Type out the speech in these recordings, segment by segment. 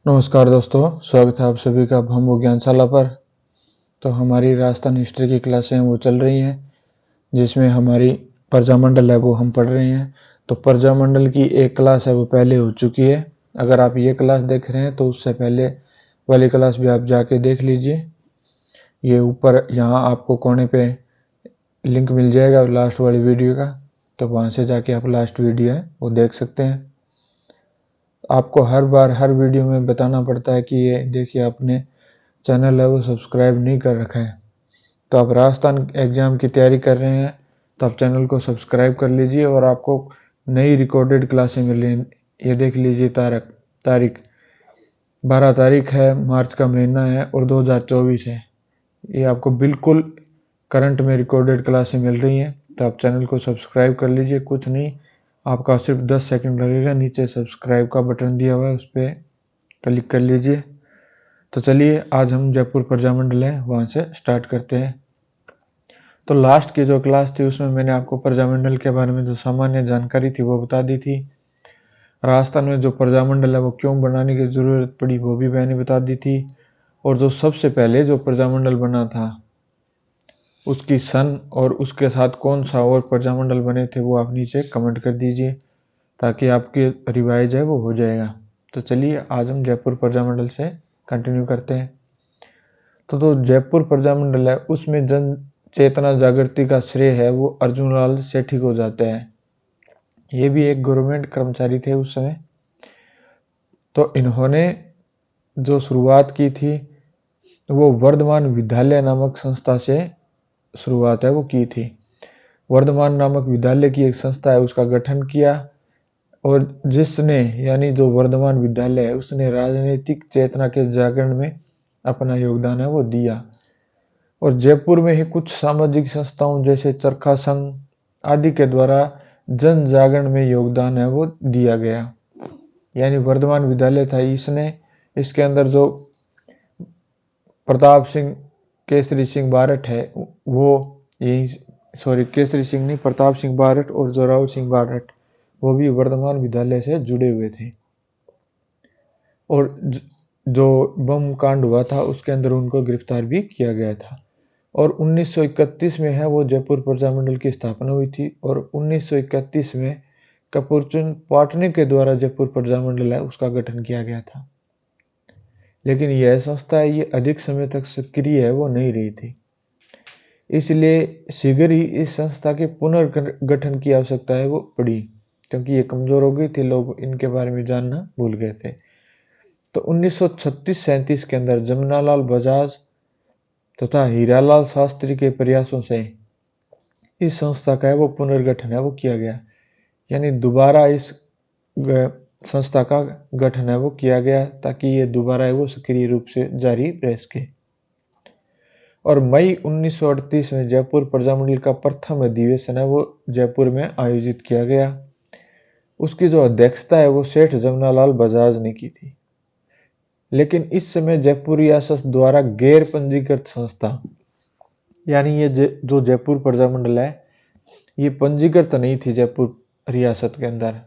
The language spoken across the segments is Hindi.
नमस्कार दोस्तों, स्वागत है आप सभी का भंभू ज्ञानशाला पर। तो हमारी राजस्थान हिस्ट्री की क्लासें वो चल रही हैं, जिसमें हमारी प्रजामंडल है वो हम पढ़ रहे हैं। तो प्रजामंडल की एक क्लास है वो पहले हो चुकी है। अगर आप ये क्लास देख रहे हैं तो उससे पहले वाली क्लास भी आप जाके देख लीजिए। ये ऊपर यहाँ आपको कोने पे लिंक मिल जाएगा लास्ट वाली वीडियो का, तो वहाँ से जाके आप लास्ट वीडियो है वो देख सकते हैं। आपको हर बार हर वीडियो में बताना पड़ता है कि ये देखिए आपने चैनल है वो सब्सक्राइब नहीं कर रखा है। तो आप राजस्थान एग्ज़ाम की तैयारी कर रहे हैं तो आप चैनल को सब्सक्राइब कर लीजिए और आपको नई रिकॉर्डेड क्लासें मिल रही हैं। ये देख लीजिए तारीख 12 तारीख है, मार्च का महीना है और 2024 है। ये आपको बिल्कुल करंट में रिकॉर्डेड क्लासें मिल रही हैं। तो आप चैनल को सब्सक्राइब कर लीजिए, कुछ नहीं, आपका सिर्फ 10 सेकंड लगेगा। नीचे सब्सक्राइब का बटन दिया हुआ है, उस पर क्लिक कर लीजिए। तो चलिए आज हम जयपुर प्रजामंडल है वहाँ से स्टार्ट करते हैं। तो लास्ट की जो क्लास थी उसमें मैंने आपको प्रजामंडल के बारे में जो सामान्य जानकारी थी वो बता दी थी। राजस्थान में जो प्रजामंडल है वो क्यों बनाने की ज़रूरत पड़ी वो भी मैंने बता दी थी। और जो सबसे पहले जो प्रजामंडल बना था उसकी सन और उसके साथ कौन सा और प्रजामंडल बने थे वो आप नीचे कमेंट कर दीजिए, ताकि आपके रिवाइज है वो हो जाएगा। तो चलिए आज हम जयपुर प्रजामंडल से कंटिन्यू करते हैं। तो जयपुर प्रजामंडल है उसमें जन चेतना जागृति का श्रेय है वो अर्जुन लाल सेठी को जाता है। ये भी एक गवर्नमेंट कर्मचारी थे उस समय। तो इन्होंने जो शुरुआत की थी वो वर्धमान विद्यालय नामक संस्था से शुरुआत है वो की थी। वर्धमान नामक विद्यालय की एक संस्था है उसका गठन किया, और जिसने यानी जो वर्धमान विद्यालय है उसने राजनीतिक चेतना के जागरण में अपना योगदान है वो दिया। और जयपुर में ही कुछ सामाजिक संस्थाओं जैसे चरखा संघ आदि के द्वारा जन जागरण में योगदान है वो दिया गया। यानी वर्धमान विद्यालय था, इसके अंदर जो प्रताप सिंह केसरी सिंह बारठ है वो यही, सॉरी केसरी सिंह नहीं, प्रताप सिंह बारठ और जोरावर सिंह बारठ वो भी वर्धमान विद्यालय से जुड़े हुए थे। और जो बम कांड हुआ था उसके अंदर उनको गिरफ्तार भी किया गया था। और 1931 में है वो जयपुर प्रजामंडल की स्थापना हुई थी। और 1931 में कपूरचंद पाटनी के द्वारा जयपुर प्रजामंडल है उसका गठन किया गया था। लेकिन यह संस्था है ये अधिक समय तक सक्रिय है वो नहीं रही थी, इसलिए शीघ्र ही इस संस्था के पुनर्गठन की आवश्यकता है वो पड़ी, क्योंकि ये कमजोर हो गई थी, लोग इनके बारे में जानना भूल गए थे। तो 1936-37 के अंदर जमनालाल बजाज तथा हीरालाल शास्त्री के प्रयासों से इस संस्था का है वो पुनर्गठन है वो किया गया। यानी दोबारा इस संस्था का गठन है वो किया गया ताकि ये दोबारा है वो सक्रिय रूप से जारी रह सके। और मई 1938 में जयपुर प्रजामंडल का प्रथम अधिवेशन है वो जयपुर में आयोजित किया गया। उसकी जो अध्यक्षता है वो सेठ जमनालाल बजाज ने की थी। लेकिन इस समय जयपुर रियासत द्वारा गैर पंजीकृत संस्था, यानी ये जो जयपुर प्रजामंडल है ये पंजीकृत नहीं थी जयपुर रियासत के अंदर।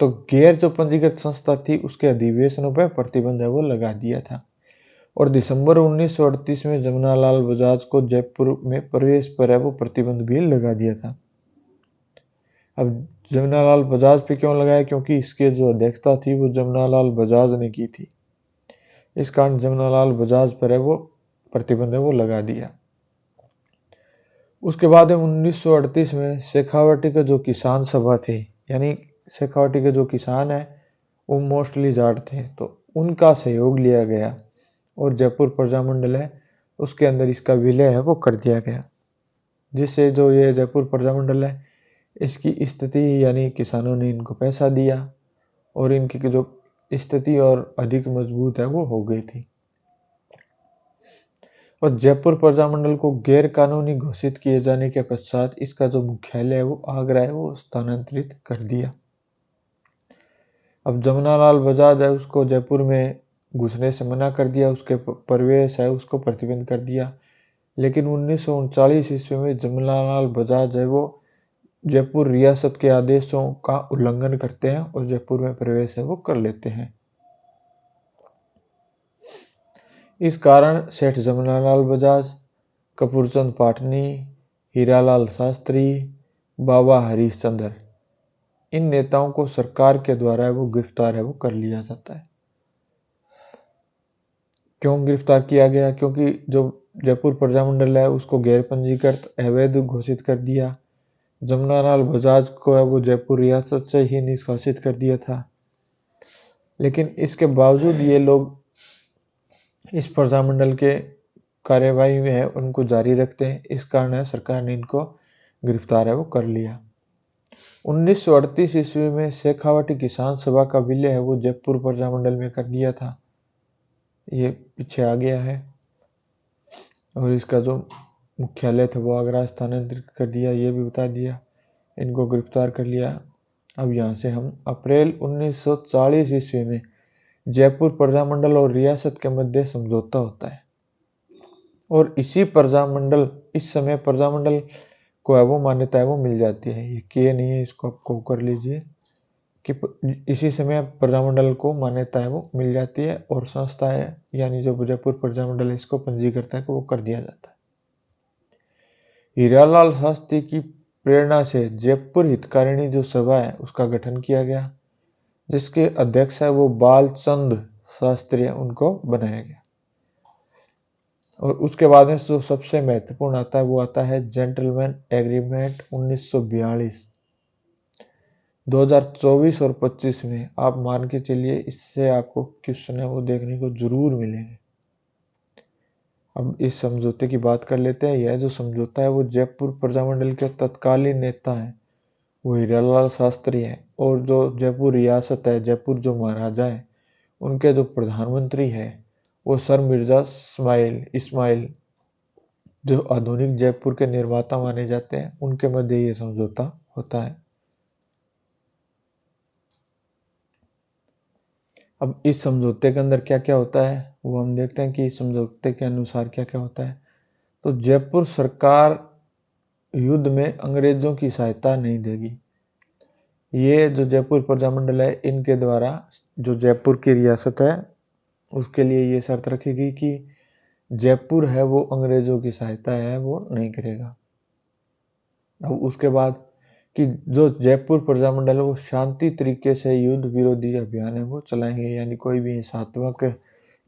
तो गैर जो पंजीकृत संस्था थी उसके अधिवेशनों पर प्रतिबंध है वो लगा दिया था। और दिसंबर 1938 में जमनालाल बजाज को जयपुर में प्रवेश पर है वो प्रतिबंध भी लगा दिया था। अब जमनालाल बजाज पे क्यों लगाया, क्योंकि इसके जो अध्यक्षता थी वो जमनालाल बजाज ने की थी। इस कारण जमनालाल बजाज पर है वो प्रतिबंध है वो लगा दिया। उसके बाद 1938 में शेखावटी के जो किसान सभा थे, यानी शेखावटी के जो किसान है वो मोस्टली जाट थे, तो उनका सहयोग लिया गया और जयपुर प्रजामंडल है उसके अंदर इसका विलय है वो कर दिया गया, जिससे जो ये जयपुर प्रजामंडल है इसकी स्थिति, यानी किसानों ने इनको पैसा दिया और इनकी जो स्थिति और अधिक मजबूत है वो हो गई थी। और जयपुर प्रजामंडल को गैर कानूनी घोषित किए जाने के पश्चात इसका जो मुख्यालय है वो आगरा है वो स्थानांतरित कर दिया। अब जमनालाल बजाज है उसको जयपुर में घुसने से मना कर दिया, उसके प्रवेश है उसको प्रतिबंध कर दिया। लेकिन 1939 ईस्वी में जमनालाल बजाज है वो जयपुर रियासत के आदेशों का उल्लंघन करते हैं और जयपुर में प्रवेश है वो कर लेते हैं। इस कारण सेठ जमनालाल बजाज, कपूरचंद पाटनी, हीरालाल शास्त्री, बाबा हरीश चंद्र, इन नेताओं को सरकार के द्वारा वो गिरफ्तार है वो कर लिया जाता है। क्यों गिरफ्तार किया गया? क्योंकि जो जयपुर प्रजामंडल है उसको गैर पंजीकृत अवैध घोषित कर दिया। जमनालाल बजाज को है वो जयपुर रियासत से ही निष्कासित कर दिया था। लेकिन इसके बावजूद ये लोग इस प्रजामंडल के कार्यवाही में है उनको जारी रखते हैं। इस कारण सरकार ने इनको गिरफ्तार है वो कर लिया। 1938 ईस्वी में शेखावाटी किसान सभा का विलय है वो जयपुर प्रजामंडल में कर दिया था। ये पीछे आ गया है और इसका जो मुख्यालय था वो आगरा स्थानांतरित कर दिया, ये भी बता दिया। इनको गिरफ्तार कर लिया। अब यहाँ से हम अप्रैल 1940 ईस्वी में जयपुर प्रजामंडल और रियासत के मध्य समझौता होता है और इस समय प्रजामंडल को है वो मान्यता है वो मिल जाती है। ये किए नहीं है, इसको आपको कर लीजिए कि इसी समय प्रजामंडल को मान्यता है वो मिल जाती है और संस्था है यानी जो जयपुर प्रजामंडल है इसको पंजीकृत है वो कर दिया जाता है। हीरालाल शास्त्री की प्रेरणा से जयपुर हितकारिणी जो सभा है उसका गठन किया गया, जिसके अध्यक्ष है वो बालचंद शास्त्री है, उनको बनाया गया। और उसके बाद में जो सबसे महत्वपूर्ण आता है वो आता है जेंटलमैन एग्रीमेंट 1942। 2024 और 25 में आप मान के चलिए इससे आपको क्वेश्चन है वो देखने को जरूर मिलेंगे। अब इस समझौते की बात कर लेते हैं। यह जो समझौता है वो जयपुर प्रजामंडल के तत्कालीन नेता हैं वो हीरालाल शास्त्री हैं और जो जयपुर रियासत है, जयपुर जो महाराजा है, उनके जो प्रधानमंत्री है वो सर मिर्जा इस्माइल जो आधुनिक जयपुर के निर्माता माने जाते हैं, उनके मध्य ये समझौता होता है। अब इस समझौते के अंदर क्या क्या होता है वो हम देखते हैं कि इस समझौते के अनुसार क्या क्या होता है। तो जयपुर सरकार युद्ध में अंग्रेजों की सहायता नहीं देगी। ये जो जयपुर प्रजामंडल है इनके द्वारा जो जयपुर की रियासत है उसके लिए ये शर्त रखेगी कि जयपुर है वो अंग्रेजों की सहायता है वो नहीं करेगा। अब उसके बाद कि जो जयपुर प्रजामंडल है वो शांति तरीके से युद्ध विरोधी अभियान है वो चलाएंगे, यानी कोई भी हिंसात्मक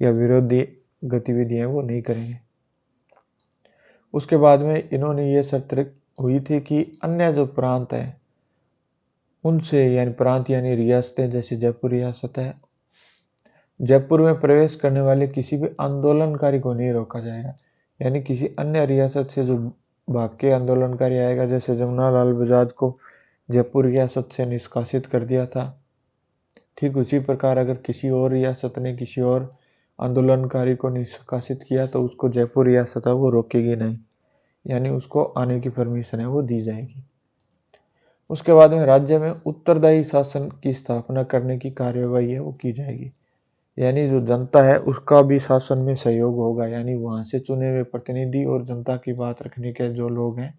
या विरोधी गतिविधियां वो नहीं करेंगे। उसके बाद में इन्होंने ये शर्त हुई थी कि अन्य जो प्रांत है उनसे यानी रियासतें जैसे जयपुर रियासत है, जयपुर में प्रवेश करने वाले किसी भी आंदोलनकारी को नहीं रोका जाएगा। यानी किसी अन्य रियासत से जो भाग के आंदोलनकारी आएगा, जैसे जमनालाल बजाज को जयपुर रियासत से निष्कासित कर दिया था, ठीक उसी प्रकार अगर किसी और रियासत ने किसी और आंदोलनकारी को निष्कासित किया तो उसको जयपुर रियासत है वो रोकेगी नहीं, यानी उसको आने की परमिशन है वो दी जाएगी। उसके बाद में राज्य में उत्तरदायी शासन की स्थापना करने की कार्यवाही है वो की जाएगी, यानी जो जनता है उसका भी शासन में सहयोग होगा, यानी वहाँ से चुने हुए प्रतिनिधि और जनता की बात रखने के जो लोग हैं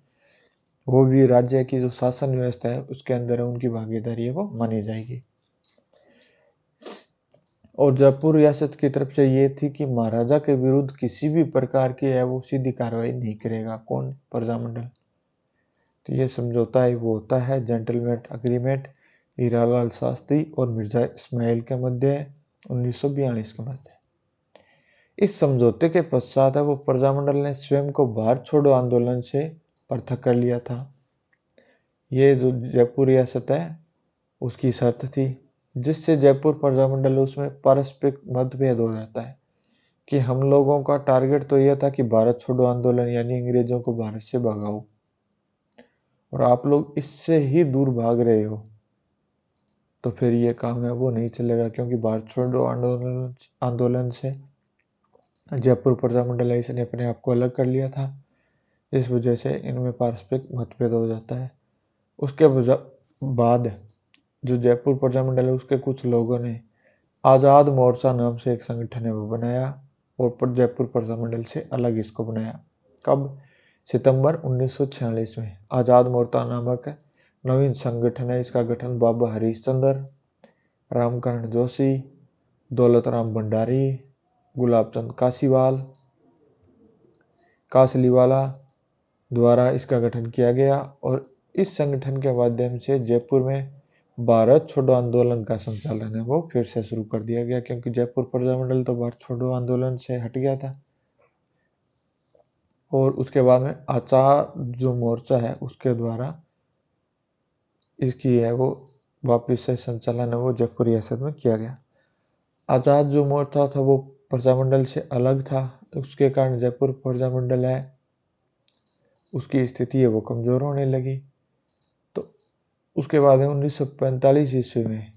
वो भी राज्य की जो शासन व्यवस्था है उसके अंदर उनकी भागीदारी है वो मानी जाएगी। और जयपुर रियासत की तरफ से ये थी कि महाराजा के विरुद्ध किसी भी प्रकार की है वो सीधी कार्रवाई नहीं करेगा। कौन? प्रजामंडल। तो ये समझौता है वो होता है जेंटलमैन एग्रीमेंट हीरालाल शास्त्री और मिर्जा इस्माइल के मध्य 1942 के मध्य। इस समझौते के पश्चात है वो प्रजामंडल ने स्वयं को भारत छोड़ो आंदोलन से पृथक कर लिया था। ये जो जयपुर रियासत है उसकी शर्त थी, जिससे जयपुर प्रजामंडल उसमें पारस्परिक मतभेद हो जाता है कि हम लोगों का टारगेट तो यह था कि भारत छोड़ो आंदोलन यानी अंग्रेजों को भारत से भगाओ, और आप लोग इससे ही दूर भाग रहे हो, तो फिर ये काम है वो नहीं चलेगा। क्योंकि भारत छोड़ो आंदोलन से जयपुर प्रजामंडल इसने अपने आप को अलग कर लिया था, इस वजह से इनमें पारस्परिक मतभेद हो जाता है। उसके बाद जो जयपुर प्रजामंडल है उसके कुछ लोगों ने आज़ाद मोर्चा नाम से एक संगठन है वो बनाया और जयपुर प्रजामंडल से अलग इसको बनाया। कब? सितंबर 1946 में आज़ाद मोर्चा नामक नवीन संगठन है, इसका गठन बाबा हरीश चंद्र, रामकरण जोशी, दौलत राम भंडारी, गुलाबचंद कासलीवाला द्वारा इसका गठन किया गया और इस संगठन के माध्यम से जयपुर में भारत छोड़ो आंदोलन का संचालन है वो फिर से शुरू कर दिया गया, क्योंकि जयपुर प्रजामंडल तो भारत छोड़ो आंदोलन से हट गया था। और उसके बाद में आजाद जो मोर्चा है उसके द्वारा इसकी है वो वापस से संचालन है वो जयपुर रियासत में किया गया। आजाद जो मोर्चा था वो प्रजामंडल से अलग था, उसके कारण जयपुर प्रजामंडल है उसकी स्थिति है वो कमजोर होने लगी। तो उसके बाद में 1945 ईस्वी में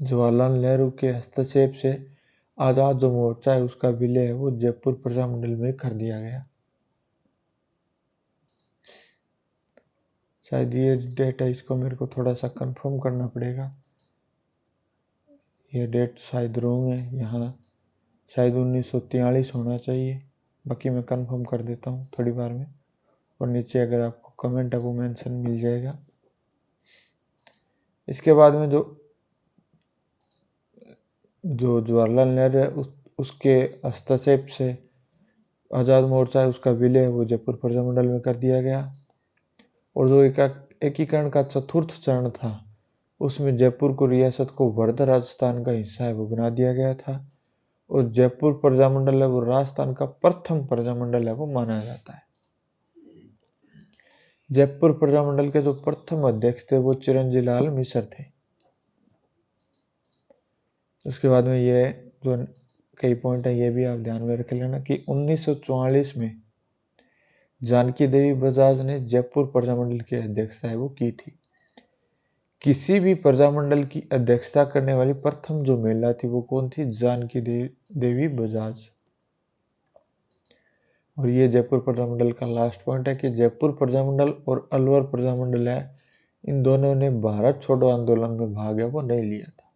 जवाहरलाल नेहरू के हस्तक्षेप से आजाद जो मोर्चा है उसका विलय है वो जयपुर प्रजामंडल में कर दिया गया। शायद ये डेट है, इसको मेरे को थोड़ा सा कंफर्म करना पड़ेगा, ये डेट शायद रॉन्ग है, यहाँ शायद 1943 होना चाहिए, बाकी मैं कंफर्म कर देता हूँ थोड़ी बार में, और नीचे अगर आपको कमेंट है वो मेंशन मिल जाएगा। इसके बाद में जो जवाहरलाल नेहरू है उसके हस्तक्षेप से आज़ाद मोर्चा है उसका विलय वो जयपुर प्रजामंडल में कर दिया गया। और जो एकीकरण का चतुर्थ चरण था उसमें जयपुर को रियासत को वर्ध राजस्थान का हिस्सा है वो बना दिया गया था, और जयपुर प्रजामंडल है वो राजस्थान का प्रथम प्रजामंडल है वो माना जाता है। जयपुर प्रजामंडल के जो प्रथम अध्यक्ष थे वो चिरंजी लाल मिश्र थे। उसके बाद में ये जो कई पॉइंट है ये भी आप ध्यान में रख लेना कि 1944 में जानकी देवी बजाज ने जयपुर प्रजामंडल की अध्यक्षता है वो की थी। किसी भी प्रजामंडल की अध्यक्षता करने वाली प्रथम जो महिला थी वो कौन थी? जानकी देवी बजाज। और ये जयपुर प्रजामंडल का लास्ट पॉइंट है कि जयपुर प्रजामंडल और अलवर प्रजामंडल है इन दोनों ने भारत छोड़ो आंदोलन में भाग है वो नहीं लिया था।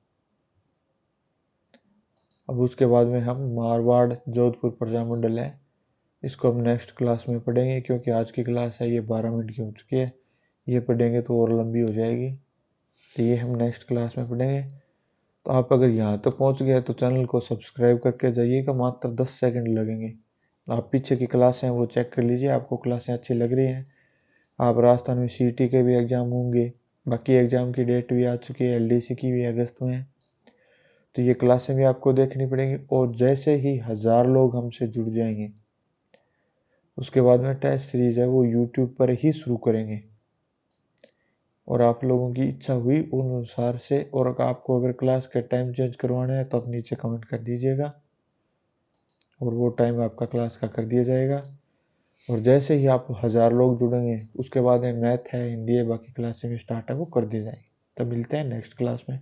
अब उसके बाद में हम मारवाड़ जोधपुर प्रजामंडल है इसको हम नेक्स्ट क्लास में पढ़ेंगे, क्योंकि आज की क्लास है ये 12 मिनट की हो चुकी है, ये पढ़ेंगे तो और लंबी हो जाएगी, तो ये हम नेक्स्ट क्लास में पढ़ेंगे। तो आप अगर यहाँ तक पहुँच गए तो चैनल को सब्सक्राइब करके जाइएगा, मात्र 10 सेकंड लगेंगे। आप पीछे की क्लासें हैं वो चेक कर लीजिए, आपको क्लासें अच्छी लग रही हैं। आप राजस्थान में सीईटी के भी एग्ज़ाम होंगे, बाकी एग्ज़ाम की डेट भी आ चुकी है, एलडीसी की भी अगस्त में, तो ये क्लासें भी आपको देखनी पड़ेंगी। और जैसे ही 1000 लोग हमसे जुड़ जाएंगे उसके बाद में टेस्ट सीरीज है वो यूट्यूब पर ही शुरू करेंगे, और आप लोगों की इच्छा हुई उन अनुसार से, और आपको अगर क्लास का टाइम चेंज करवाना है तो आप नीचे कमेंट कर दीजिएगा और वो टाइम आपका क्लास का कर दिया जाएगा। और जैसे ही आप 1000 लोग जुड़ेंगे उसके बाद में मैथ है, हिंदी है, बाकी क्लासें भी स्टार्ट है वो कर दी जाएगी। तो मिलते हैं नेक्स्ट क्लास में।